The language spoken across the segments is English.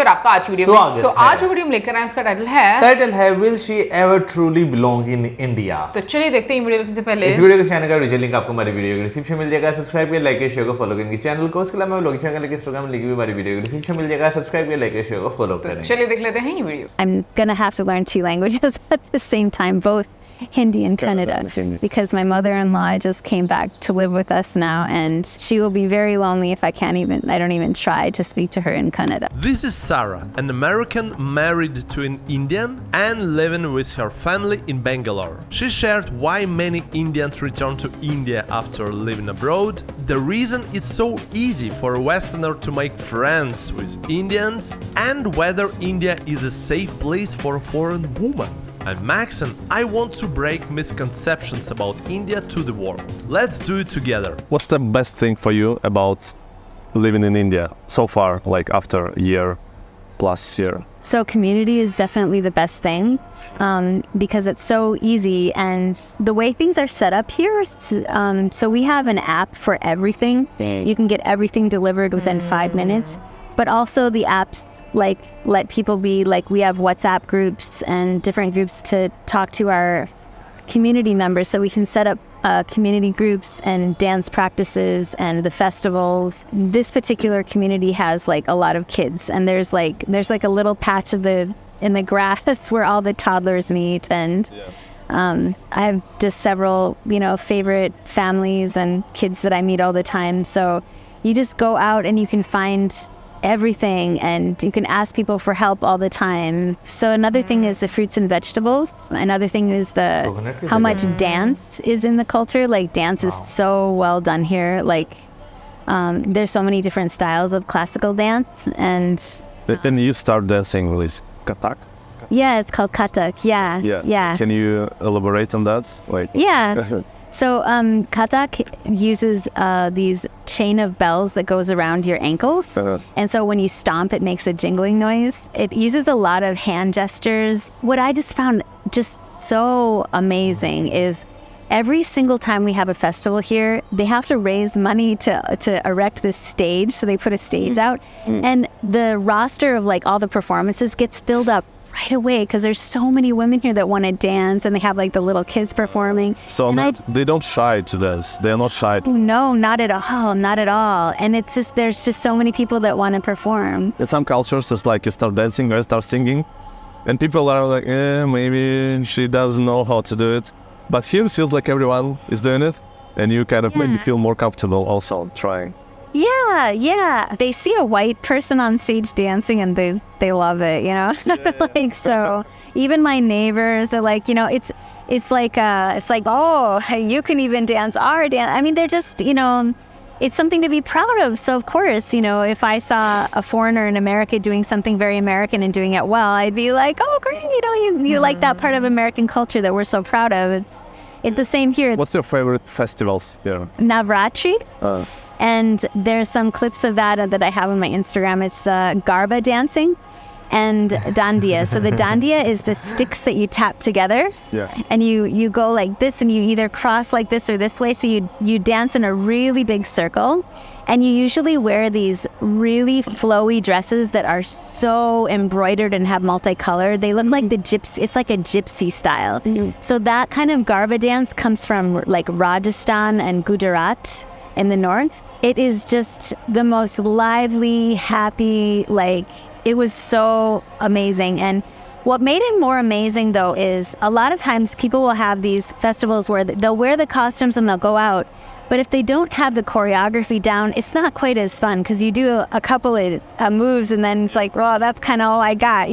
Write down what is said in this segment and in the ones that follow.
और आपका आज की वीडियो में। तो आज जो वीडियो हम लेकर आए हैं उसका टाइटल है will she ever truly belong in India. तो चलिए देखते हैं वीडियो से पहले इस वीडियो के चैनल का वीडियो लिंक आपको हमारी वीडियो के डिस्क्रिप्शन में मिल जाएगा। सब्सक्राइब करिए, लाइक करिए, शेयर को फॉलो करेंगे चैनल को। उसके अलावा व्लॉगिंग चैनल के इंस्टाग्राम लिंक भी हमारी वीडियो के डिस्क्रिप्शन में मिल जाएगा। सब्सक्राइब करिए, लाइक करिए, शेयर को फॉलो करें। चलिए देख लेते हैं ये video. I'm gonna have to learn 2 languages at the same time, both Hindi and Kannada, because my mother-in-law just came back to live with us now, and she will be very lonely if I don't even try to speak to her in Kannada. This is Sarah, an American married to an Indian and living with her family in Bangalore. She shared why many Indians return to India after living abroad, the reason it's so easy for a Westerner to make friends with Indians, and whether India is a safe place for a foreign woman. I'm Max and I want to break misconceptions about India to the world. Let's do it together. What's the best thing for you about living in India so far, like after a year plus here? So community is definitely the best thing, because it's so easy, and the way things are set up here, so we have an app for everything. You can get everything delivered within 5 minutes, but also the apps like let people be like, we have WhatsApp groups and different groups to talk to our community members, so we can set up community groups and dance practices and the festivals. This particular community has like a lot of kids, and there's like a little patch in the grass where all the toddlers meet, and I have just several favorite families and kids that I meet all the time. So you just go out and you can find everything, and you can ask people for help all the time. So another thing is the fruits and vegetables. Another thing is how much dance is in the culture. Like dance is so well done here. Like there's so many different styles of classical dance, and you start dancing with Kathak? Yeah, it's called Kathak. Yeah. Can you elaborate on that? Yeah. So Kathak uses these chain of bells that goes around your ankles. And so when you stomp, it makes a jingling noise. It uses a lot of hand gestures. What I just found just so amazing is every single time we have a festival here, they have to raise money to erect this stage. So they put a stage out. And the roster of like all the performances gets filled up right away, because there's so many women here that want to dance, and they have like the little kids performing. So they don't shy to dance. They're not shy. No, not at all. And it's just, there's just so many people that want to perform. In some cultures, it's like you start dancing or you start singing, and people are like, maybe she doesn't know how to do it. But here it feels like everyone is doing it, and you kind of maybe feel more comfortable also trying. Yeah. They see a white person on stage dancing and they love it, like, so even my neighbors are like, it's like, oh, you can even dance our dance. I mean, they're just, it's something to be proud of. So of course, if I saw a foreigner in America doing something very American and doing it well, I'd be like, oh, great, you like that part of American culture that we're so proud of. It's the same here. What's your favorite festivals here? Navratri. And there's some clips of that I have on my Instagram. It's Garba dancing and Dandiya. So the Dandiya is the sticks that you tap together. Yeah. And you go like this, and you either cross like this or this way. So you dance in a really big circle. And you usually wear these really flowy dresses that are so embroidered and have multicolored. They look like it's like a gypsy style. So that kind of Garba dance comes from like Rajasthan and Gujarat in the north. It is just the most lively, happy, like, it was so amazing. And what made it more amazing though is a lot of times people will have these festivals where they'll wear the costumes and they'll go out, but if they don't have the choreography down, it's not quite as fun, because you do a couple of moves and then it's like, well, that's kind of all I got,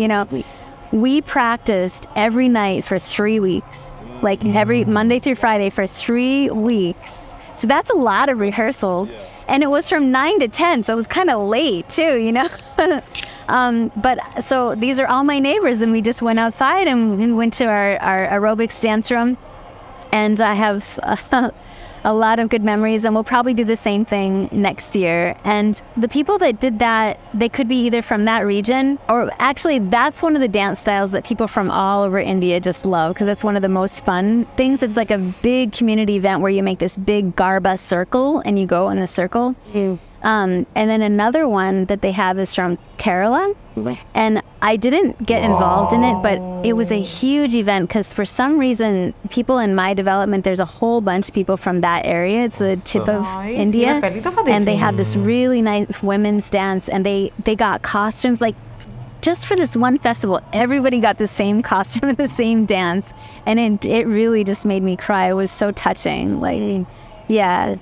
We practiced every night for 3 weeks, like every Monday through Friday for 3 weeks. So that's a lot of rehearsals. And it was from 9 to 10, so it was kind of late too, But so these are all my neighbors, and we just went outside and went to our aerobics dance room. And I have a lot of good memories, and we'll probably do the same thing next year. And the people that did that, they could be either from that region, or actually that's one of the dance styles that people from all over India just love, because it's one of the most fun things. It's like a big community event where you make this big Garba circle and you go in a circle. And then another one that they have is from Kerala. And I didn't get involved in it, but it was a huge event because for some reason, people in my development, there's a whole bunch of people from that area. It's the tip of Nice. India. Yeah, pehli dafa And they dekhi. have this really nice women's dance, and they got costumes like just for this one festival. Everybody got the same costume and the same dance. And it really just made me cry. It was so touching. Like, yeah.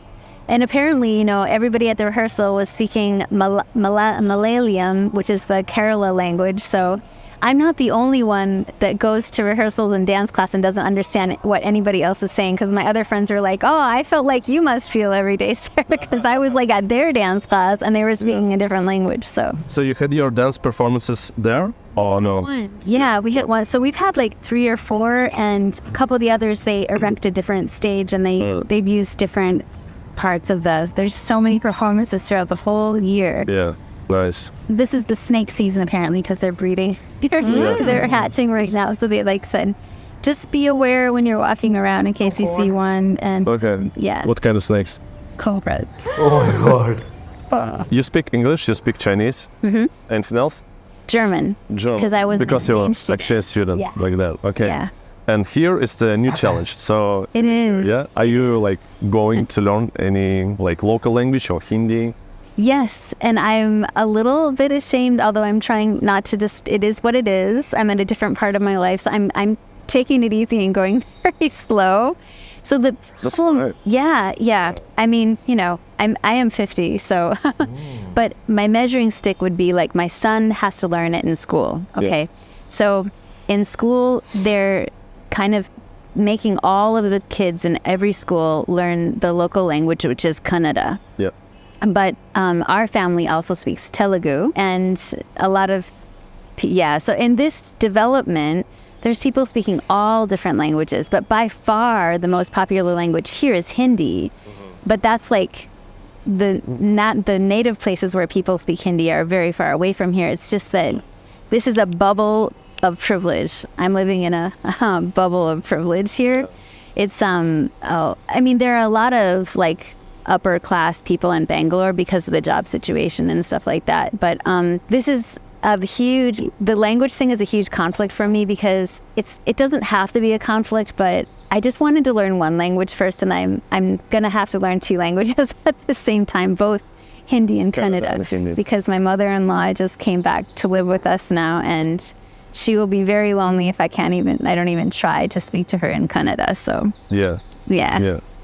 And apparently, you know, everybody at the rehearsal was speaking Malayalam, which is the Kerala language. So I'm not the only one that goes to rehearsals and dance class and doesn't understand what anybody else is saying. Because my other friends are like, oh, I felt like you must feel every day, Sarah, because I was like at their dance class and they were speaking a different language. So you had your dance performances there? Oh, no. yeah, we hit one. So we've had like 3 or 4, and a couple of the others, they erect a different stage and they've used different parts of there's so many performances throughout the whole year. Yeah, nice. This is the snake season apparently because they're breeding. They're hatching right now. So they like said, just be aware when you're walking around in case you see one. And Okay. yeah, What kind of snakes? cobras. Oh my god. You speak English, you speak Chinese, anything else? German. German. 'Cause I was an Because you're exchange student. exchange student, Yeah. like that. Okay. Yeah. And here is the new challenge. So, It is. yeah, are you like going to learn any like local language or Hindi? Yes, and I'm a little bit ashamed, although I'm trying not to just, it is what it is. I'm at a different part of my life, so I'm taking it easy and going very slow. So the That's problem, right. yeah. I mean, you know, I am 50, so, but my measuring stick would be like my son has to learn it in school, okay? So in school, they're kind of making all of the kids in every school learn the local language, which is Kannada. Yeah. But our family also speaks Telugu, and a lot of, so in this development, there's people speaking all different languages, but by far the most popular language here is Hindi. But that's like the native places where people speak Hindi are very far away from here. It's just that this is a bubble of privilege. I'm living in a bubble of privilege here. It's I mean, there are a lot of like upper class people in Bangalore because of the job situation and stuff like that. But this is the language thing is a huge conflict for me because it doesn't have to be a conflict, but I just wanted to learn one language first, and I'm gonna have to learn 2 languages at the same time, both Hindi and Kannada, because my mother-in-law just came back to live with us now, and she will be very lonely if I don't even try to speak to her in Kannada. So yeah.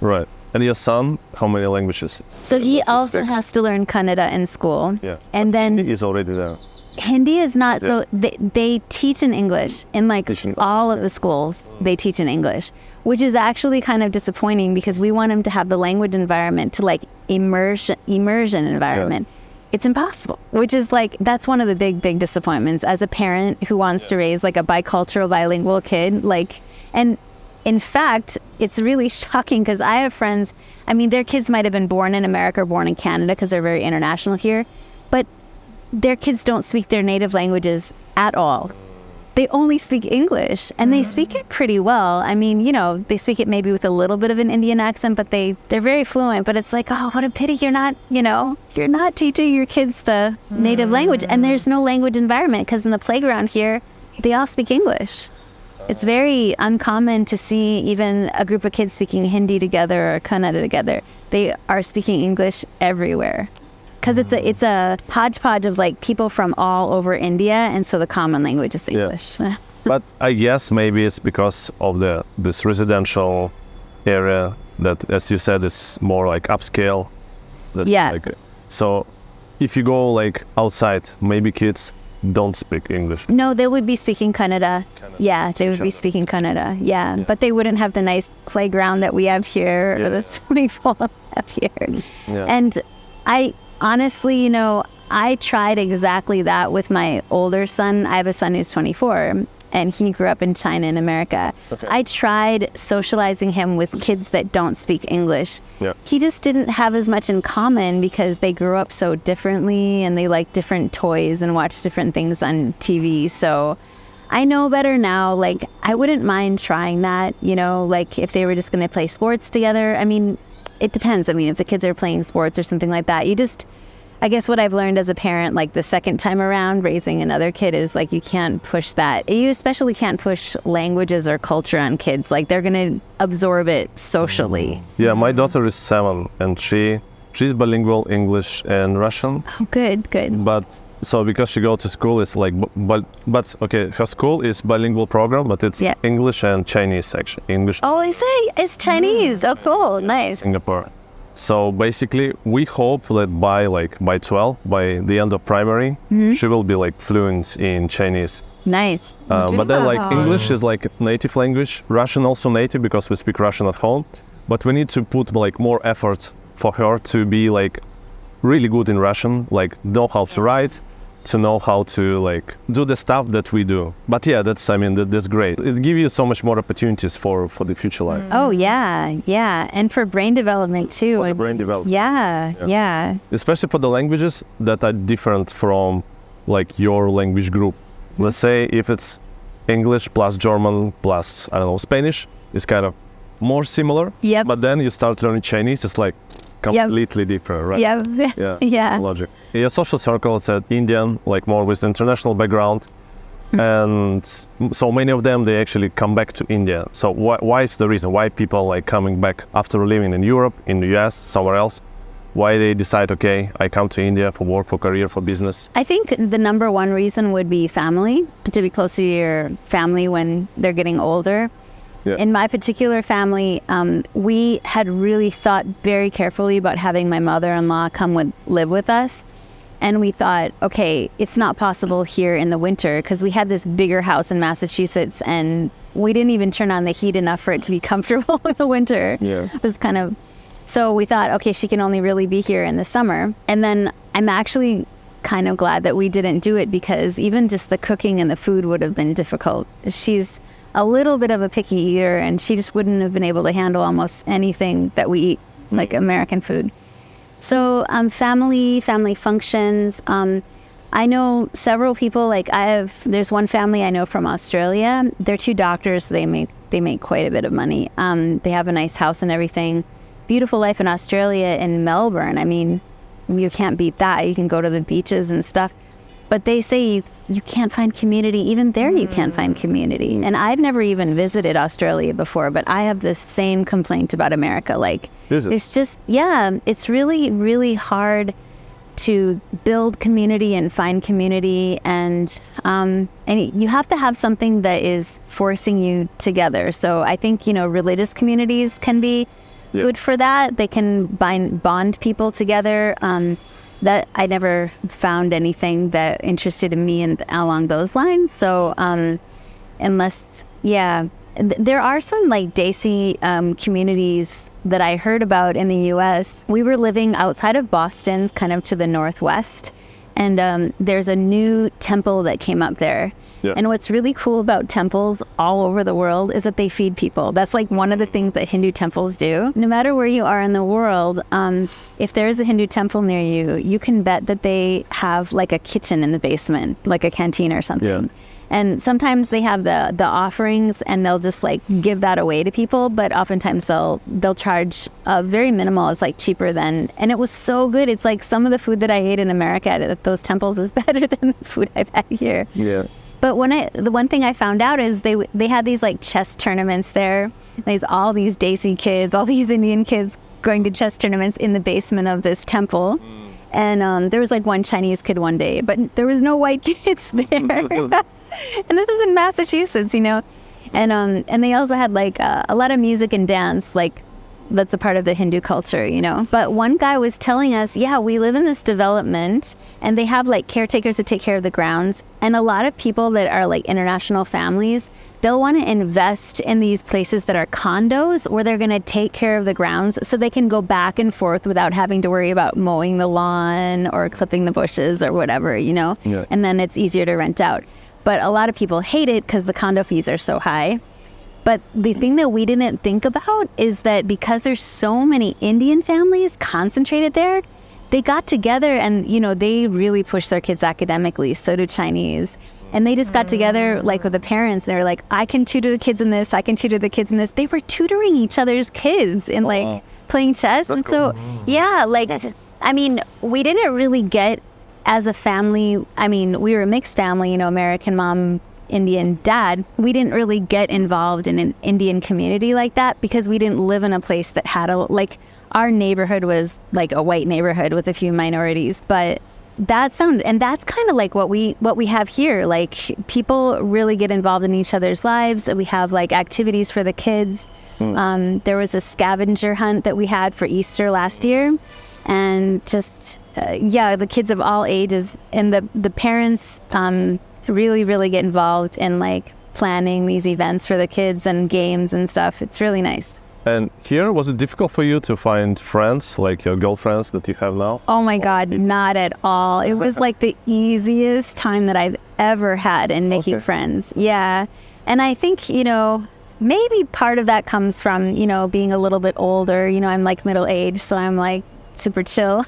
Right. And your son, how many languages? So he does he also speak? has to learn Kannada in school. Yeah. And then He's already there. Hindi is not, so they teach in English in like Teach in- all of the schools. They teach in English, which is actually kind of disappointing because we want him to have the language environment to like immersion environment. It's impossible, which is like, that's one of the big disappointments as a parent who wants to raise like a bicultural, bilingual kid. Like, and in fact, it's really shocking because I have friends, I mean, their kids might have been born in America or born in Canada because they're very international here, but their kids don't speak their native languages at all. They only speak English, and they speak it pretty well. I mean, you know, they speak it maybe with a little bit of an Indian accent, but they're very fluent. But it's like, oh, what a pity you're not teaching your kids the native language. And there's no language environment because in the playground here, they all speak English. It's very uncommon to see even a group of kids speaking Hindi together or Kannada together. They are speaking English everywhere. Because it's a hodgepodge of like people from all over India, and so the common language is English. But I guess maybe it's because of this residential area that, as you said, is more like upscale. So if you go like outside, maybe kids don't speak English. No, they would be speaking Kannada. Yeah, they would be speaking Kannada. Yeah, but they wouldn't have the nice playground that we have here or the swimming pool we have here. Yeah. And honestly, you know, I tried exactly that with my older son. I have a son who's 24, and he grew up in China and America. Okay. I tried socializing him with kids that don't speak English. Yeah. He just didn't have as much in common because they grew up so differently, and they like different toys and watch different things on TV. So I know better now. Like, I wouldn't mind trying that, you know, like if they were just going to play sports together. I mean, it depends. I mean, if the kids are playing sports or something like that, I guess what I've learned as a parent, like the second time around raising another kid, is like you can't push that. You especially can't push languages or culture on kids. Like they're going to absorb it socially. Yeah, my daughter is 7 and she's bilingual English and Russian. Oh, good. But so because she goes to school, it's like, but okay, her school is bilingual program, but it's English and Chinese section. English. Oh, I say it's Chinese. Oh, cool, nice. Singapore. So basically, we hope that by 12, by the end of primary, she will be like fluent in Chinese. Nice. But then like English is like native language, Russian also native because we speak Russian at home. But we need to put like more effort for her to be like really good in Russian, like know how to write, to know how to like do the stuff that we do. But yeah, that's great. It gives you so much more opportunities for the future life. Oh yeah, and for brain development too. For the brain development. Yeah. Especially for the languages that are different from like your language group. Let's say if it's English plus German plus, I don't know, Spanish, it's kind of more similar. Yep. But then you start learning Chinese, it's like completely different, right? Yeah. Logic. Your social circle is Indian, like more with international background. And so many of them, they actually come back to India. So why is the reason? Why people like coming back after living in Europe, in the US, somewhere else? Why they decide, okay, I come to India for work, for career, for business? I think the number one reason would be family, to be close to your family when they're getting older. Yeah. In my particular family, we had really thought very carefully about having my mother-in-law live with us. And we thought, okay, it's not possible here in the winter because we had this bigger house in Massachusetts and we didn't even turn on the heat enough for it to be comfortable in the winter. Yeah. It was kind of, so we thought, okay, she can only really be here in the summer. And then I'm actually kind of glad that we didn't do it because even just the cooking and the food would have been difficult. She's a little bit of a picky eater and she just wouldn't have been able to handle almost anything that we eat, like American food. So family functions. I know several people, like there's one family I know from Australia. They're 2 doctors. They make quite a bit of money. They have a nice house and everything. Beautiful life in Australia, in Melbourne. I mean, you can't beat that. You can go to the beaches and stuff. But they say you can't find community. Even there you can't find community. And I've never even visited Australia before, but I have this same complaint about America. Like, it's just, it's really, really hard to build community and find community. And you have to have something that is forcing you together. So I think, religious communities can be good for that. They can bond people together. That I never found anything that interested me along those lines. So there are some like Desi communities that I heard about in the US. We were living outside of Boston, kind of to the northwest, and there's a new temple that came up there. Yeah. And what's really cool about temples all over the world is that they feed people. That's like one of the things that Hindu temples do. No matter where you are in the world, if there is a Hindu temple near you, you can bet that they have like a kitchen in the basement, like a canteen or something. Yeah. And sometimes they have the offerings and they'll just like give that away to people, but oftentimes they'll charge very minimal. It's like cheaper than, and it was so good. It's like some of the food that I ate in America at those temples is better than the food I've had here. Yeah. But the one thing I found out is they had these like chess tournaments there. There's all these Desi kids, all these Indian kids going to chess tournaments in the basement of this temple. And there was like one Chinese kid one day, but there was no white kids there. And this is in Massachusetts, And they also had like a lot of music and dance, like that's a part of the Hindu culture, But one guy was telling us, we live in this development and they have like caretakers to take care of the grounds. And a lot of people that are like international families, they'll want to invest in these places that are condos where they're going to take care of the grounds so they can go back and forth without having to worry about mowing the lawn or clipping the bushes or whatever, Yeah. And then it's easier to rent out. But a lot of people hate it because the condo fees are so high. But the thing that we didn't think about is that because there's so many Indian families concentrated there, they got together and, they really push their kids academically. So do Chinese. And they just got together like with the parents and they were like, I can tutor the kids in this. I can tutor the kids in this. They were tutoring each other's kids in like playing chess. That's and so, cool. like I mean, we didn't really get as a family. I mean, we were a mixed family, you know, American mom, Indian dad. We didn't really get involved in an Indian community like that because we didn't live in a place that had like our neighborhood was like a white neighborhood with a few minorities. But that's kind of like what we have here. Like people really get involved in each other's lives. We have like activities for the kids. There was a scavenger hunt that we had for Easter last year, and just the kids of all ages and the parents really get involved in like planning these events for the kids and games and stuff. It's really nice. And here, was it difficult for you to find friends, like your girlfriends that you have now? Oh my God, not at all. It was like the easiest time that I've ever had in making friends. Yeah. And I think, you know, maybe part of that comes from, you know, being a little bit older. You know, I'm like middle-aged, so I'm like super chill.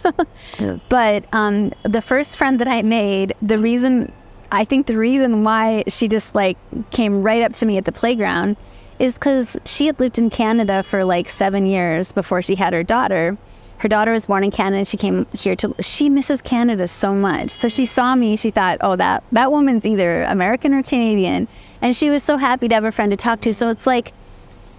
But the first friend that I made, the reason why she just like came right up to me at the playground is because she had lived in Canada for like 7 years before she had her daughter. Her daughter was born in Canada. She came here she misses Canada so much. So she saw me, she thought, oh, that woman's either American or Canadian. And she was so happy to have a friend to talk to. So it's like,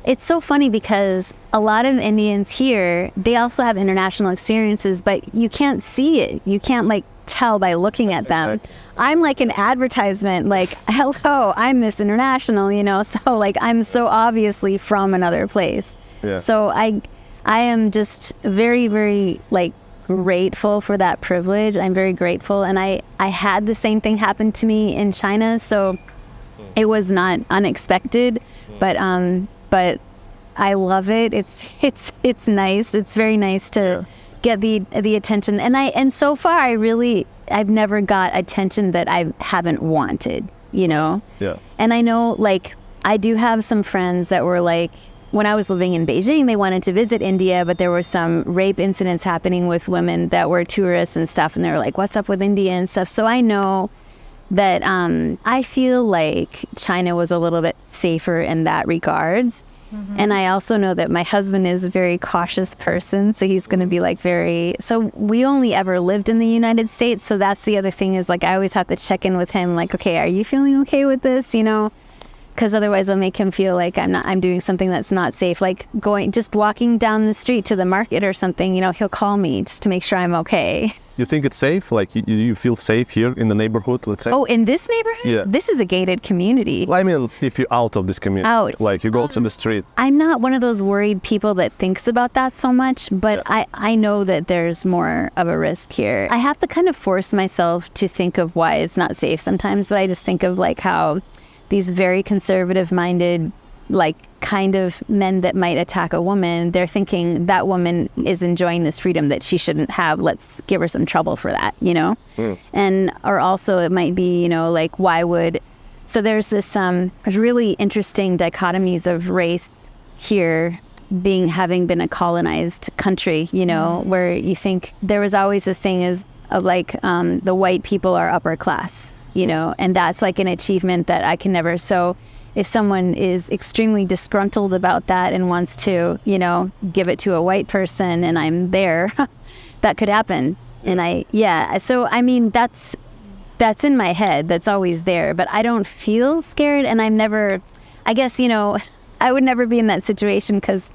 it's so funny because a lot of Indians here, they also have international experiences, but you can't see it. You can't like tell by looking at them. I'm like an advertisement, like, hello, I'm Miss International, you know, so like I'm so obviously from another place. So I am just very, very like grateful for that privilege. I'm very grateful. And I had the same thing happen to me in China, so it was not unexpected, but I love it. It's nice. It's very nice to get the attention, and so far I've never got attention that I haven't wanted, you know. And I know, like, I do have some friends that were like, when I was living in Beijing, they wanted to visit India, but there were some rape incidents happening with women that were tourists and stuff, and they were like, what's up with India and stuff. So I know that I feel like China was a little bit safer in that regards. And I also know that my husband is a very cautious person, so he's going to be like so we only ever lived in the United States, so that's the other thing is like I always have to check in with him, like, okay, are you feeling okay with this, you know, because otherwise I'll make him feel like I'm doing something that's not safe, like just walking down the street to the market or something, you know, he'll call me just to make sure I'm okay. You think it's safe? Like, you feel safe here in the neighborhood, let's say? Oh, in this neighborhood? Yeah. This is a gated community. Well, I mean, if you're out of this community, like you go to the street. I'm not one of those worried people that thinks about that so much, but I know that there's more of a risk here. I have to kind of force myself to think of why it's not safe sometimes, but I just think of like how these very conservative-minded, like, kind of men that might attack a woman, they're thinking that woman is enjoying this freedom that she shouldn't have. Let's give her some trouble for that, you know? And, or also it might be, you know, like, so there's this really interesting dichotomies of race here having been a colonized country, you know, where you think there was always a thing of like, the white people are upper class, you know, and that's like an achievement that I can never, so if someone is extremely disgruntled about that and wants to, you know, give it to a white person and I'm there, that could happen. And so I mean, that's in my head, that's always there, but I don't feel scared, and I guess, you know, I would never be in that situation because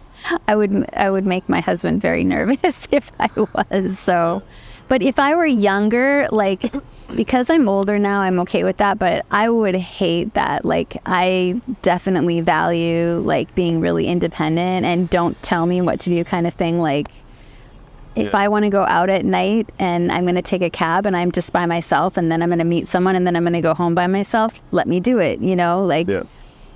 I would make my husband very nervous if I was, so. But if I were younger, like, because I'm older now, I'm okay with that, but I would hate that. Like, I definitely value, like, being really independent and don't tell me what to do kind of thing. Like, if I want to go out at night and I'm going to take a cab and I'm just by myself and then I'm going to meet someone and then I'm going to go home by myself, let me do it, you know? Like,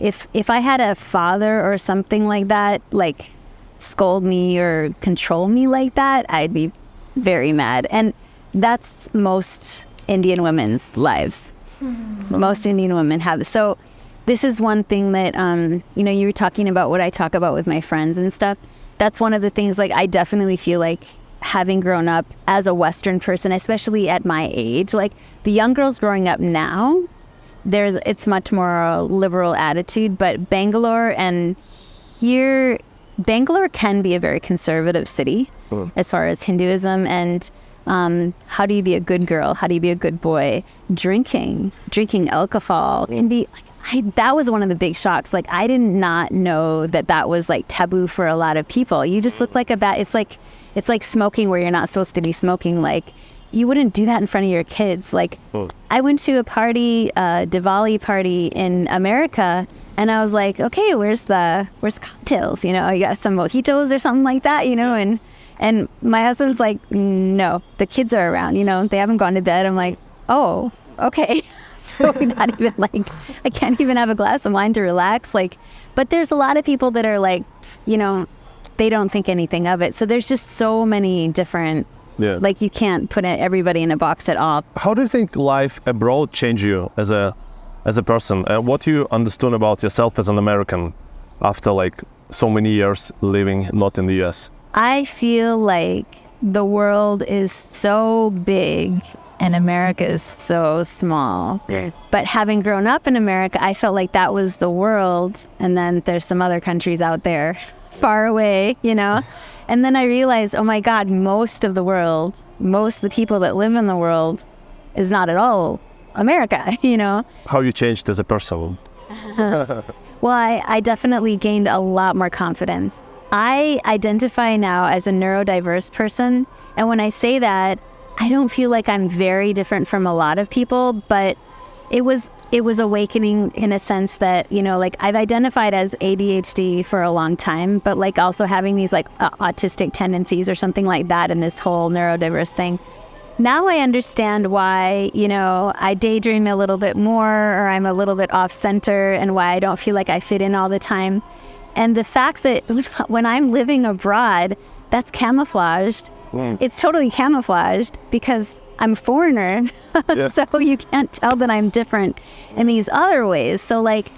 if I had a father or something like that, like, scold me or control me like that, I'd be very mad. And that's most Indian women's lives. Most Indian women have. So this is one thing that, you know, you were talking about what I talk about with my friends and stuff. That's one of the things, like, I definitely feel like having grown up as a Western person, especially at my age, like the young girls growing up now, it's much more a liberal attitude, but Bangalore and here Bangalore can be a very conservative city as far as Hinduism and how do you be a good girl? How do you be a good boy? Drinking alcohol can be. That was one of the big shocks. Like I did not know that was like taboo for a lot of people. You just look like a bad. It's like smoking where you're not supposed to be smoking. Like you wouldn't do that in front of your kids. Like I went to a party, Diwali party in America, and I was like, okay, where's cocktails? You know, you got some mojitos or something like that. You know, and my husband's like, no, the kids are around. You know, they haven't gone to bed. I'm like, oh, okay. So not even like, I can't even have a glass of wine to relax. Like, but there's a lot of people that are like, you know, they don't think anything of it. So there's just so many different, like you can't put everybody in a box at all. How do you think life abroad changed you as a person? What you understood about yourself as an American after like so many years living not in the US? I feel like the world is so big and America is so small. Yeah. But having grown up in America, I felt like that was the world. And then there's some other countries out there far away, you know? And then I realized, oh my God, most of the people that live in the world is not at all America, you know? How you changed as a person? Well, I definitely gained a lot more confidence. I identify now as a neurodiverse person. And when I say that, I don't feel like I'm very different from a lot of people, but it was awakening in a sense that, you know, like I've identified as ADHD for a long time, but like also having these like autistic tendencies or something like that in this whole neurodiverse thing. Now I understand why, you know, I daydream a little bit more or I'm a little bit off center and why I don't feel like I fit in all the time. And the fact that when I'm living abroad, that's camouflaged. It's totally camouflaged because I'm a foreigner. Yeah. So you can't tell that I'm different in these other ways. So like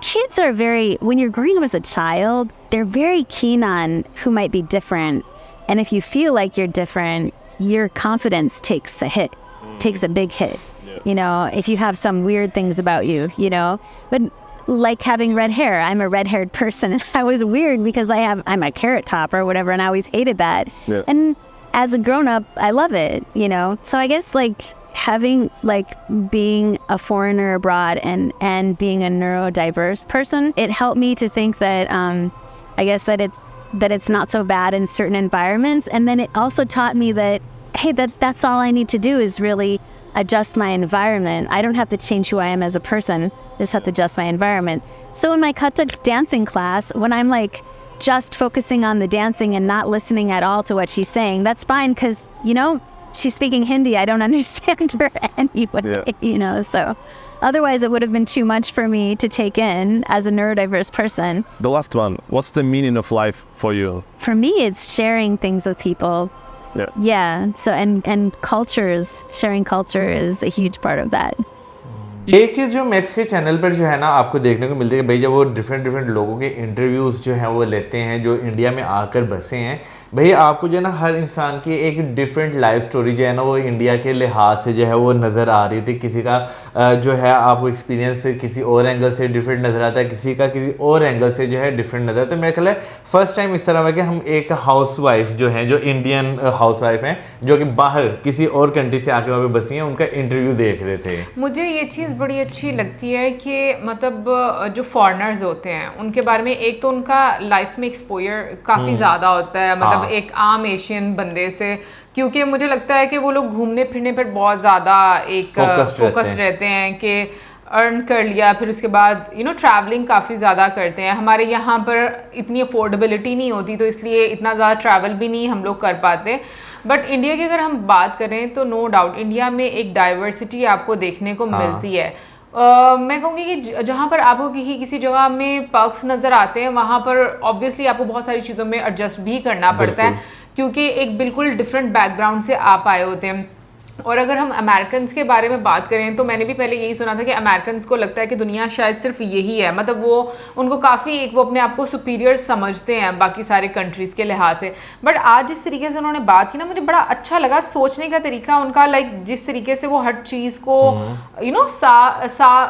kids are when you're growing up as a child, they're very keen on who might be different. And if you feel like you're different, your confidence takes a big hit. Yeah. You know, if you have some weird things about you, you know, but like having red hair, I'm a red-haired person. I was weird because I'm a carrot top or whatever, and I always hated that. Yeah. And as a grown-up, I love it, you know? So I guess like having like being a foreigner abroad and being a neurodiverse person, it helped me to think that I guess that it's not so bad in certain environments. And then it also taught me that, hey, that's all I need to do is really adjust my environment. I don't have to change who I am as a person, just have to adjust my environment. So in my Kathak dancing class, when I'm like just focusing on the dancing and not listening at all to what she's saying, that's fine because, you know, she's speaking Hindi. I don't understand her anyway, you know, so otherwise it would have been too much for me to take in as a neurodiverse person. The last one, what's the meaning of life for you? For me, it's sharing things with people. Yeah. So and sharing culture is a huge part of that. एक चीज़ जो max के channel पर जो है ना आपको देखने को मिलती है कि भाई जब वो डिफरेंट लोगों के इंटरव्यूज़ जो हैं वो लेते हैं जो इंडिया में आकर बसे हैं, भाई आपको जो है ना हर इंसान की एक डिफरेंट लाइफ स्टोरी जो है ना वो इंडिया के लिहाज से जो है वो नज़र आ रही थी। किसी का जो है आपको एक्सपीरियंस किसी और एंगल से डिफरेंट नज़र आता है, किसी का किसी और एंगल से जो है डिफरेंट नज़र आता है। तो मेरा ख्याल है फर्स्ट टाइम इस तरह है कि हम एक हाउसवाइफ जो हैं, जो इंडियन हाउसवाइफ हैं जो कि बाहर किसी और कंट्री से आके वहाँ पे बसी हैं, उनका इंटरव्यू देख रहे थे। मुझे ये चीज़ बड़ी अच्छी लगती है कि मतलब जो फॉरेनर्स होते हैं उनके बारे में एक तो उनका लाइफ में एक्सपोजर काफ़ी ज़्यादा होता है, मतलब एक आम एशियन बंदे से, क्योंकि मुझे लगता है कि वो लोग घूमने फिरने पर बहुत ज़्यादा एक फोकस रहते हैं कि अर्न कर लिया, फिर उसके बाद यू नो ट्रैवलिंग काफ़ी ज़्यादा करते हैं। हमारे यहाँ पर इतनी अफोर्डेबिलिटी नहीं होती तो इसलिए इतना ज़्यादा ट्रैवल भी नहीं हम लोग कर पाते। बट इंडिया की अगर हम बात करें तो नो डाउट इंडिया में एक डाइवर्सिटी आपको देखने को मिलती है। मैं कहूँगी कि जहाँ पर आपको किसी जगह में पर्क्स नज़र आते हैं वहाँ पर ऑब्वियसली आपको बहुत सारी चीज़ों में एडजस्ट भी करना पड़ता है, क्योंकि एक बिल्कुल डिफरेंट बैकग्राउंड से आप आए होते हैं। और अगर हम अमेरिकन के बारे में बात करें तो मैंने भी पहले यही सुना था कि अमेरिकन को लगता है कि दुनिया शायद सिर्फ यही है, मतलब वो उनको काफ़ी वो अपने आप को सुपीरियर समझते हैं बाकी सारे कंट्रीज़ के लिहाज से। बट आज जिस तरीके से उन्होंने बात की ना, मुझे बड़ा अच्छा लगा सोचने का तरीका उनका, लाइक जिस तरीके से वो हर चीज़ को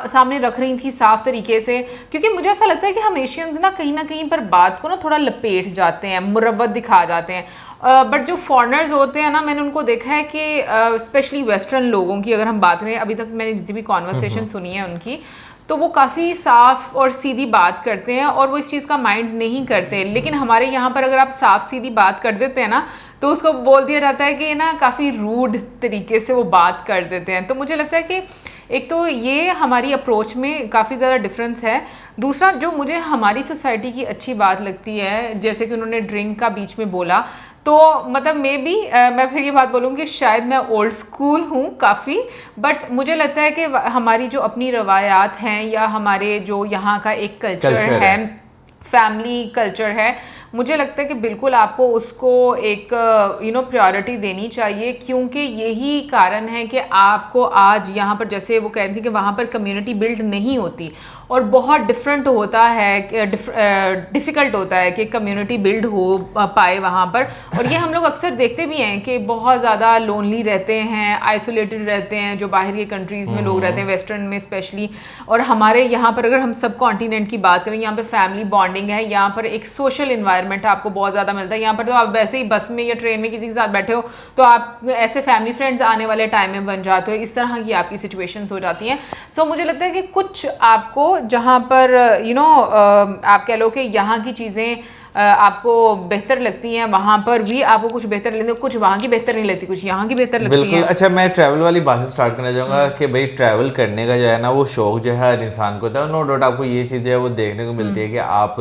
सामने रख रही थी साफ तरीके से। क्योंकि मुझे ऐसा लगता है कि हम एशियंस ना कहीं पर बात को ना थोड़ा लपेट जाते हैं, मुरब्बत दिखा जाते हैं। बट जो फॉरेनर्स होते हैं ना, मैंने उनको देखा है कि स्पेशली वेस्टर्न लोगों की अगर हम बात करें, अभी तक मैंने जितनी भी कॉन्वर्सेशन सुनी है उनकी, तो वो काफ़ी साफ और सीधी बात करते हैं और वो इस चीज़ का माइंड नहीं करते। लेकिन हमारे यहाँ पर अगर आप साफ सीधी बात कर देते हैं ना, तो उसको बोल दिया जाता है कि ना काफ़ी रूड तरीके से वो बात कर देते हैं। तो मुझे लगता है कि एक तो ये हमारी अप्रोच में काफ़ी ज़्यादा डिफरेंस है। दूसरा जो मुझे हमारी सोसाइटी की अच्छी बात लगती है, जैसे कि उन्होंने ड्रिंक का बीच में बोला, तो मतलब मैं फिर ये बात बोलूँगी कि शायद मैं ओल्ड स्कूल हूँ काफ़ी, बट मुझे लगता है कि हमारी जो अपनी रवायात हैं या हमारे जो यहाँ का एक कल्चर है, फैमिली कल्चर है, मुझे लगता है कि बिल्कुल आपको उसको एक प्रायोरिटी देनी चाहिए। क्योंकि यही कारण है कि आपको आज यहाँ पर, जैसे वो कह रही थी कि वहाँ पर कम्युनिटी बिल्ड नहीं होती और बहुत डिफरेंट होता है, डिफ़िकल्ट होता है कि कम्युनिटी बिल्ड हो पाए वहाँ पर। और ये हम लोग अक्सर देखते भी हैं कि बहुत ज़्यादा लोनली रहते हैं, आइसोलेटेड रहते हैं जो बाहर के कंट्रीज़ में लोग रहते हैं, वेस्टर्न में स्पेशली। और हमारे यहाँ पर अगर हम सब कॉन्टिनेंट की बात करें, यहाँ पर फैमिली बॉन्डिंग है, यहाँ पर एक सोशल इन्वायरमेंट आपको बहुत ज़्यादा मिलता है। यहाँ पर तो आप वैसे ही बस में या ट्रेन में किसी के साथ बैठे हो तो आप ऐसे फैमिली फ्रेंड्स आने वाले टाइम में बन जाते हो, इस तरह की आपकी सिचुएशंस हो जाती हैं। सो मुझे लगता है कि कुछ आपको जहाँ पर आप कह लो कि यहाँ की चीज़ें आपको बेहतर लगती हैं, वहाँ पर भी आपको कुछ बेहतर लगती है, कुछ वहाँ की बेहतर नहीं लगती, कुछ यहाँ की बेहतर लगती है। बिल्कुल। अच्छा, मैं ट्रैवल वाली बात से स्टार्ट करना चाहूँगा कि भाई ट्रैवल करने का जो है ना वो शौक जो है हर इंसान को होता है। नो डाउट आपको ये चीज़ जो है वो देखने को मिलती है कि आप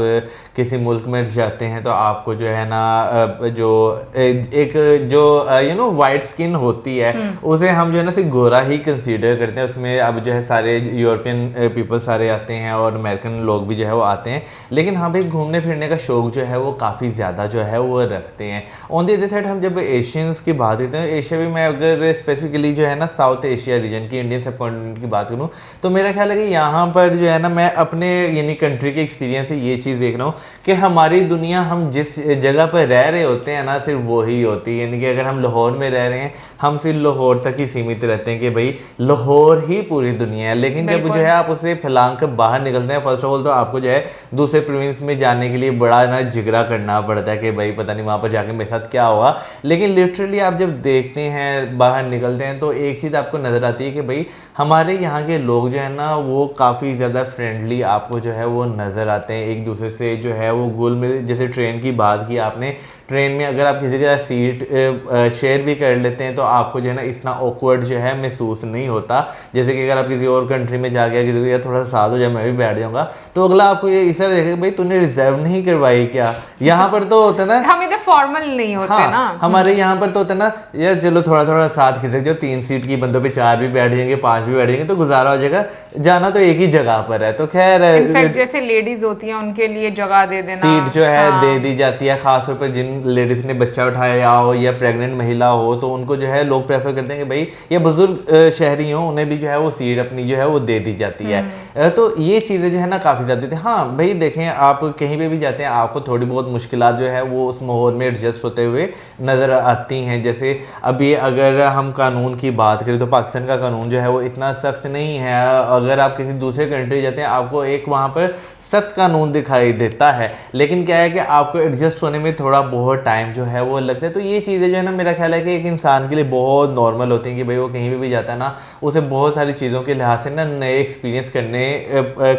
किसी मुल्क में जाते हैं तो आपको जो है ना जो एक जो वाइट स्किन होती है उसे हम जो है ना सिर्फ गोरा ही कंसीडर करते हैं। उसमें अब जो है सारे यूरोपियन पीपल सारे आते हैं और अमेरिकन लोग भी जो है वो आते हैं। लेकिन हाँ भाई, घूमने फिरने का शौक जो है वो काफ़ी ज़्यादा जो है वो रखते हैं। ऑन द अदर साइड हम जब एशियंस की बात करते हैं, एशिया भी मैं अगर स्पेसिफिकली जो है ना साउथ एशिया रीजन की, इंडियन सब कॉन्टिनेंट की बात करूँ, तो मेरा ख्याल है कि यहाँ पर जो है ना मैं अपने यानी कंट्री के एक्सपीरियंस से ये चीज़ देख रहा हूँ कि हमारी दुनिया, हम जिस जगह पर रह रहे होते हैं ना सिर्फ वही होती है। यानी कि अगर हम लाहौर में रह रहे हैं, हम सिर्फ लाहौर तक ही सीमित रहते हैं कि भाई लाहौर ही पूरी दुनिया है। लेकिन जब जो है आप उसे फैलांग कर बाहर निकलते हैं, फर्स्ट ऑफ ऑल तो आपको जो है दूसरे प्रोविंस में जाने के लिए बड़ा ना जिगरा करना पड़ता है कि भाई पता नहीं वहाँ पर जाके मेरे साथ क्या होगा। लेकिन लिटरली आप जब देखते हैं, बाहर निकलते हैं, तो एक चीज़ आपको नज़र आती है कि भाई हमारे यहाँ के लोग जो है ना वो काफ़ी ज़्यादा फ्रेंडली आपको जो है वो नज़र आते हैं। एक दूसरे से जो है वो घुल मिल, जैसे ट्रेन की बात की आपने, ट्रेन में अगर आप किसी के साथ सीट शेयर भी कर लेते हैं तो आपको जो है ना इतना ऑकवर्ड जो है महसूस नहीं होता। जैसे कि अगर आप किसी और कंट्री में जाके किसी को यार थोड़ा सा साथ हो जाए, मैं भी बैठ जाऊँगा, तो अगला आपको ये इस तरह देखेगा भाई तूने रिजर्व नहीं करवाई क्या। यहाँ पर तो होता है ना, हम इधर फॉर्मल नहीं होते। हाँ, ना हमारे यहाँ पर तो होता है ना यार चलो थोड़ा थोड़ा साथ खिसक जाओ, 3 सीट की बंदों पे 4 भी बैठ जाएंगे, 5 भी बैठ जाएंगे तो गुजारा हो जाएगा। जाना तो एक ही जगह पर है। तो खैर इनफैक्ट जैसे लेडीज होती हैं उनके लिए जगह दे देना, सीट जो है दे दी जाती है। खासतौर पर जिन लेडीज ने बच्चा उठाया हो या प्रेग्नेंट महिला हो तो उनको जो है लोग प्रेफर करते हैं कि भाई या बुजुर्ग शहरी हो, उन्हें भी जो है वो सीट अपनी जो है वो दे दी जाती है। तो ये चीज़ें जो है ना काफ़ी ज़्यादा थी। हाँ भाई देखें, आप कहीं पे भी जाते हैं आपको थोड़ी बहुत मुश्किलात जो है वो उस माहौल में एडजस्ट होते हुए नज़र आती हैं। जैसे अभी अगर हम कानून की बात करें तो पाकिस्तान का कानून जो है वो इतना सख्त नहीं है। अगर आप किसी दूसरे कंट्री जाते हैं आपको एक वहाँ पर सख्त कानून दिखाई देता है, लेकिन क्या है कि आपको एडजस्ट होने में थोड़ा बहुत टाइम जो है वो लगता है। तो ये चीज़ें जो है ना मेरा ख्याल है कि एक इंसान के लिए बहुत नॉर्मल होती हैं कि भाई वो कहीं भी जाता है ना उसे बहुत सारी चीज़ों के लिहाज से ना नए एक्सपीरियंस करने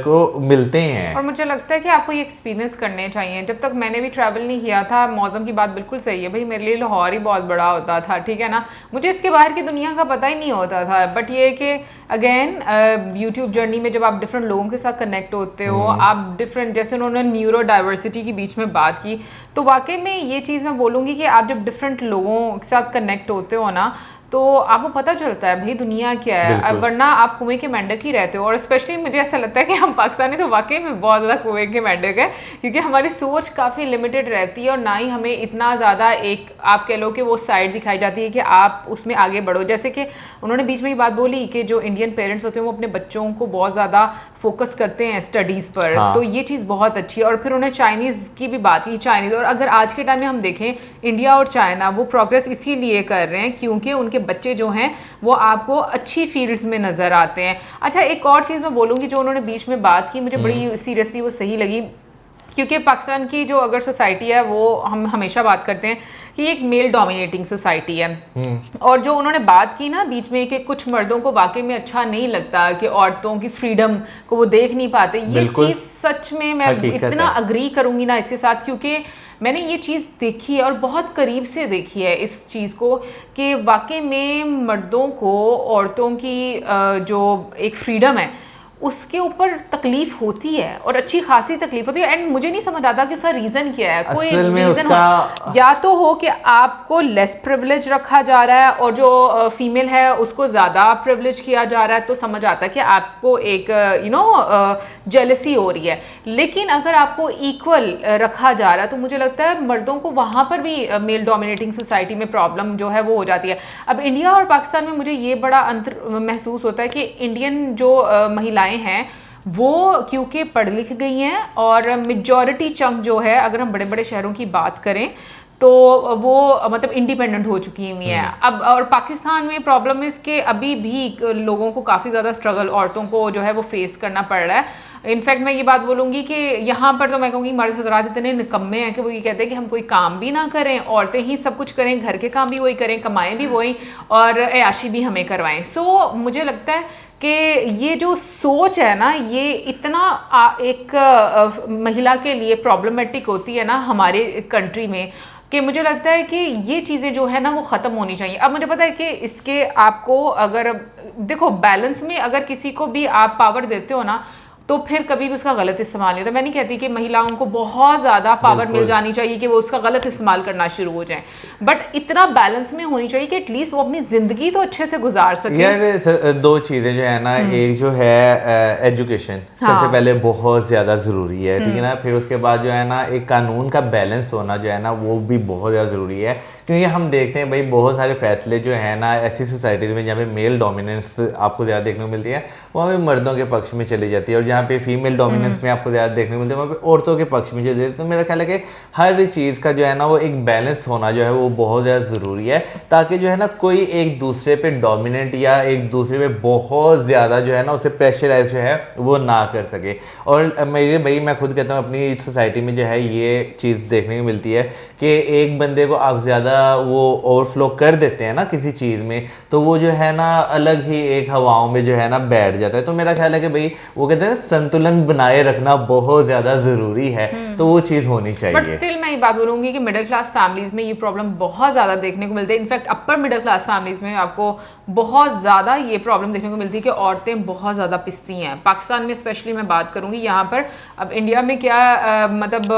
को मिलते हैं। और मुझे लगता है कि आपको ये एक्सपीरियंस करने चाहिए। जब तक मैंने भी ट्रैवल नहीं किया था, मौसम की बात बिल्कुल सही है भाई, मेरे लिए लाहौर ही बहुत बड़ा होता था, ठीक है ना, मुझे इसके बाहर की दुनिया का पता ही नहीं होता था। बट ये कि अगेन यूट्यूब जर्नी में जब आप डिफरेंट लोगों के साथ कनेक्ट होते हो, आप डिफरेंट, जैसे उन्होंने न्यूरो डाइवर्सिटी के बीच में बात की, तो वाकई में ये चीज़ मैं बोलूँगी कि आप जब डिफरेंट लोगों के साथ कनेक्ट होते हो ना तो आपको पता चलता है भाई दुनिया क्या है। अब वरना आप कुएं के मेंढक ही रहते हो। और स्पेशली मुझे ऐसा लगता है कि हम पाकिस्तानी तो वाकई में बहुत ज़्यादा कुएं के मेंढक है, क्योंकि हमारी सोच काफ़ी लिमिटेड रहती है और ना ही हमें इतना ज़्यादा एक आप कह लो कि वो साइड दिखाई जाती है कि आप उसमें आगे बढ़ो। जैसे कि उन्होंने बीच में ये बात बोली कि जो इंडियन पेरेंट्स होते हैं वो अपने बच्चों को बहुत ज़्यादा फोकस करते हैं स्टडीज़ पर। हाँ। तो ये चीज़ बहुत अच्छी है। और फिर उन्होंने चाइनीज़ की भी बात की, चाइनीज़। और अगर आज के टाइम में हम देखें इंडिया और चाइना वो प्रोग्रेस इसीलिए कर रहे हैं क्योंकि उनके बच्चे जो हैं वो आपको अच्छी फील्ड्स में नज़र आते हैं। अच्छा, एक और चीज़ मैं बोलूँगी जो उन्होंने बीच में बात की, मुझे बड़ी सीरियसली वो सही लगी, क्योंकि पाकिस्तान की जो अगर सोसाइटी है वो हम हमेशा बात करते हैं कि एक मेल डोमिनेटिंग सोसाइटी है। और जो उन्होंने बात की ना बीच में कि कुछ मर्दों को वाकई में अच्छा नहीं लगता कि औरतों की फ्रीडम को वो देख नहीं पाते, ये चीज़ सच में मैं इतना अग्री करूँगी ना इसके साथ, क्योंकि मैंने ये चीज़ देखी है और बहुत करीब से देखी है इस चीज़ को कि वाकई में मर्दों को औरतों की जो एक फ्रीडम है उसके ऊपर तकलीफ होती है और अच्छी खासी तकलीफ होती है। एंड मुझे नहीं समझ आता कि उसका रीज़न क्या है। कोई रीज़न हो, या तो हो कि आपको लेस प्रिविलेज रखा जा रहा है और जो फीमेल है उसको ज़्यादा प्रिविलेज किया जा रहा है, तो समझ आता है कि आपको एक जेलसी हो रही है। लेकिन अगर आपको इक्वल रखा जा रहा है तो मुझे लगता है मर्दों को वहाँ पर भी मेल डोमिनेटिंग सोसाइटी में प्रॉब्लम जो है वो हो जाती है। अब इंडिया और पाकिस्तान में मुझे ये बड़ा अंतर महसूस होता है कि इंडियन जो महिलाएं हैं वो क्योंकि पढ़ लिख गई हैं और मेजॉरिटी चंक जो है, अगर हम बड़े बड़े शहरों की बात करें तो वो मतलब इंडिपेंडेंट हो चुकी हुई हैं अब। और पाकिस्तान में प्रॉब्लम है इसके अभी भी लोगों को काफ़ी ज़्यादा स्ट्रगल औरतों को जो है वो फेस करना पड़ रहा है। इनफैक्ट मैं ये बात बोलूँगी कि यहाँ पर तो मैं कहूँगी मर्द हज़रात इतने निकम्मे हैं कि वो ये कहते हैं कि हम कोई काम भी ना करें, औरतें ही सब कुछ करें, घर के काम भी वही करें, कमाएं भी वही और ऐयाशी भी हमें करवाएं। सो मुझे लगता है कि ये जो सोच है ना ये इतना एक महिला के लिए प्रॉब्लमेटिक होती है ना हमारे कंट्री में, कि मुझे लगता है कि ये चीज़ें जो है ना वो ख़त्म होनी चाहिए। अब मुझे पता है कि इसके आपको अगर देखो बैलेंस में अगर किसी को भी आप पावर देते हो ना तो फिर कभी भी उसका गलत इस्तेमाल नहीं होता। मैं नहीं कहती कि महिलाओं को बहुत ज़्यादा पावर मिल जानी चाहिए कि वो उसका गलत इस्तेमाल करना शुरू हो जाए, बट इतना बैलेंस में होनी चाहिए कि एटलीस्ट वो अपनी ज़िंदगी तो अच्छे से गुजार सके। यार दो चीज़ें जो है ना, एक जो है एजुकेशन सबसे पहले बहुत ज़्यादा ज़रूरी है, ठीक है ना। फिर उसके बाद जो है ना एक कानून का बैलेंस होना जो है ना वो भी बहुत ज़्यादा ज़रूरी है, क्योंकि हम देखते हैं भाई बहुत सारे फैसले जो है ना ऐसी सोसाइटीज़ में जहाँ पे मेल डोमिनेंस आपको ज़्यादा देखने को मिलती है वहाँ पे मर्दों के पक्ष में चली जाती है, और जहाँ पे फीमेल डोमिनेंस में आपको ज़्यादा देखने को मिलती है वहाँ पे औरतों के पक्ष में चली जाती है। तो मेरा ख्याल है कि हर चीज़ का जो है ना वो एक बैलेंस होना जो है वो बहुत ज़्यादा ज़रूरी है, ताकि जो है ना कोई एक दूसरे पे डोमिनेट या एक दूसरे पे बहुत ज़्यादा जो है ना उसे प्रेशराइज जो है वो ना कर सके। और मेरे भाई मैं खुद कहता हूँ अपनी सोसाइटी में जो है ये चीज़ देखने को मिलती है कि एक बंदे को आप ज़्यादा वो ओवरफ्लो कर देते हैं ना किसी चीज़ में तो वो जो है ना अलग ही एक हवाओं में जो है ना बैठ जाता है। तो मेरा ख्याल है कि भाई वो कहते हैं संतुलन बनाए रखना बहुत ज़्यादा ज़रूरी है, तो वो चीज़ होनी चाहिए। बट स्टिल मैं ये बात बोलूँगी कि मिडिल क्लास फैमिलीज़ में ये प्रॉब्लम बहुत ज़्यादा देखने को मिलती है। In fact upper middle class families में आपको बहुत ज़्यादा ये प्रॉब्लम देखने को मिलती है कि औरतें बहुत ज़्यादा पिसती हैं। पाकिस्तान में स्पेशली मैं बात करूँगी, यहाँ पर अब इंडिया में क्या मतलब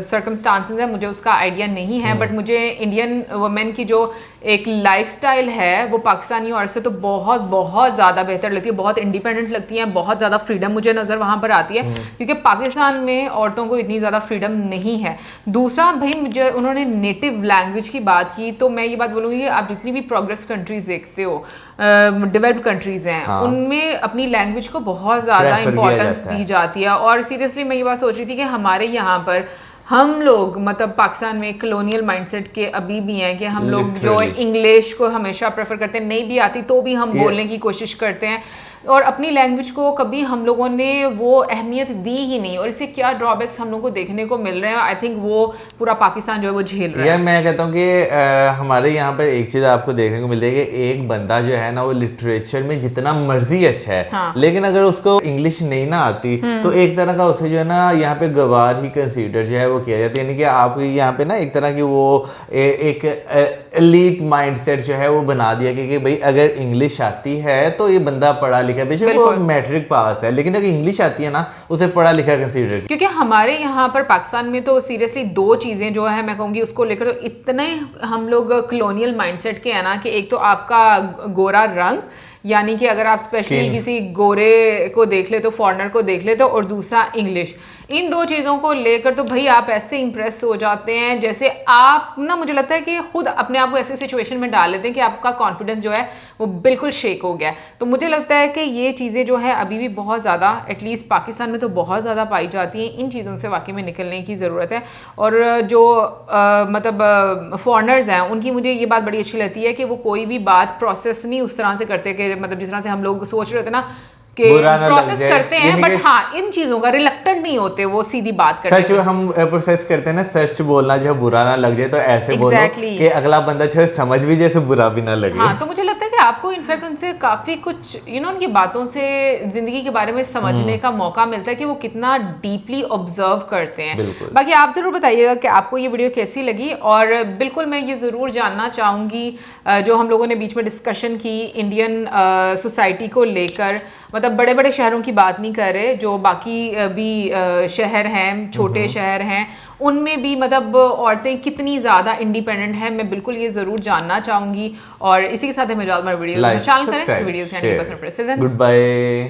सर्कमस्टांसेस है मुझे उसका आइडिया नहीं है, बट मुझे इंडियन वुमेन की जो एक लाइफस्टाइल है वो पाकिस्तानी औरत से तो बहुत बहुत ज़्यादा बेहतर लगती है, बहुत इंडिपेंडेंट लगती है, बहुत ज़्यादा फ्रीडम मुझे नज़र वहाँ पर आती है, क्योंकि पाकिस्तान में औरतों को इतनी ज़्यादा फ्रीडम नहीं है। दूसरा भाई मुझे उन्होंने नेटिव लैंग्वेज की बात की, तो मैं ये बात बोलूँगी कि आप जितनी भी प्रोग्रेस कंट्रीज़ देखते हो डेवलप्ड कंट्रीज़ हैं हाँ। उनमें अपनी लैंग्वेज को बहुत ज़्यादा इंपॉर्टेंस दी जाती है। और सीरियसली मैं ये बात सोच रही थी कि हमारे यहाँ पर हम लोग मतलब पाकिस्तान में कलोनियल माइंडसेट के अभी भी हैं कि हम लोग जो इंग्लिश को हमेशा प्रेफर करते हैं, नहीं भी आती तो भी हम बोलने की कोशिश करते हैं और अपनी लैंग्वेज को कभी हम लोगों ने वो अहमियत दी ही नहीं। और इससे क्या ड्रॉबैक्स हम लोगों को देखने को मिल रहे हैं, आई थिंक वो पूरा पाकिस्तान जो है वो झेल रहा है। यार मैं कहता हूँ कि हमारे यहाँ पर एक चीज़ आपको देखने को मिलती है कि एक बंदा जो है ना वो लिटरेचर में जितना मर्जी अच्छा है हाँ। लेकिन अगर उसको इंग्लिश नहीं ना आती तो एक तरह का उसे जो है ना यहाँ पे गवार ही कंसीडर जो है वो किया जाता है। यानी कि आप यहाँ पे ना एक तरह की वो एक एलीट माइंडसेट जो है वो बना दिया कि भाई अगर इंग्लिश आती है तो ये बंदा पढ़ा लिखा, बेशक वो मैट्रिक पास है, लेकिन अगर इंग्लिश आती है ना उसे पढ़ा लिखा कंसीडर। क्योंकि हमारे यहाँ पर पाकिस्तान में तो सीरियसली दो चीज़ें जो है मैं कहूँगी उसको लेकर तो इतने हम लोग कॉलोनियल माइंडसेट के हैं ना कि एक तो आपका गोरा रंग, यानी कि अगर आप स्पेशली किसी गोरे को देख ले तो फॉरेनर को देख ले तो, और दूसरा इंग्लिश, इन दो चीज़ों को लेकर तो भाई आप ऐसे इंप्रेस हो जाते हैं जैसे आप ना, मुझे लगता है कि खुद अपने आप को ऐसे सिचुएशन में डाल लेते हैं कि आपका कॉन्फिडेंस जो है वो बिल्कुल शेक हो गया। तो मुझे लगता है कि ये चीज़ें जो है अभी भी बहुत ज़्यादा, एटलीस्ट पाकिस्तान में तो बहुत ज़्यादा पाई जाती हैं। इन चीज़ों से वाकई में निकलने की ज़रूरत है। और जो मतलब फॉरेनर्स हैं उनकी मुझे ये बात बड़ी अच्छी लगती है कि वो कोई भी बात प्रोसेस नहीं उस तरह से करते कि मतलब जिस तरह से हम लोग सोच रहे थे ना कि प्रोसेस करते हैं, बट हाँ इन चीजों का रिलक्टेंट नहीं होते, वो सीधी बात करते हैं। सच हम प्रोसेस करते हैं ना, सच बोलना जो बुरा ना लग जाए तो ऐसे बोलो कि अगला बंदा जो है समझ भी जैसे बुरा भी ना लगे। हाँ, तो मुझे लगता है कि आपको इनफैक्ट उनसे काफी कुछ उनकी बातों से जिंदगी के बारे में समझने का मौका मिलता है कि वो कितना डीपली ऑब्जर्व करते हैं। बाकी आप जरूर बताइएगा कि आपको ये वीडियो कैसी लगी, और बिल्कुल मैं ये जरूर जानना चाहूंगी जो हम लोगों ने बीच में डिस्कशन की इंडियन सोसाइटी को लेकर, मतलब बड़े बड़े शहरों की बात नहीं कर रहे, जो बाकी भी शहर हैं, छोटे शहर हैं, उनमें भी मतलब औरतें कितनी ज़्यादा इंडिपेंडेंट हैं, मैं बिल्कुल ये ज़रूर जानना चाहूँगी। और इसी के साथ हमें वीडियो चैनल करें, वीडियो से गुड बाय।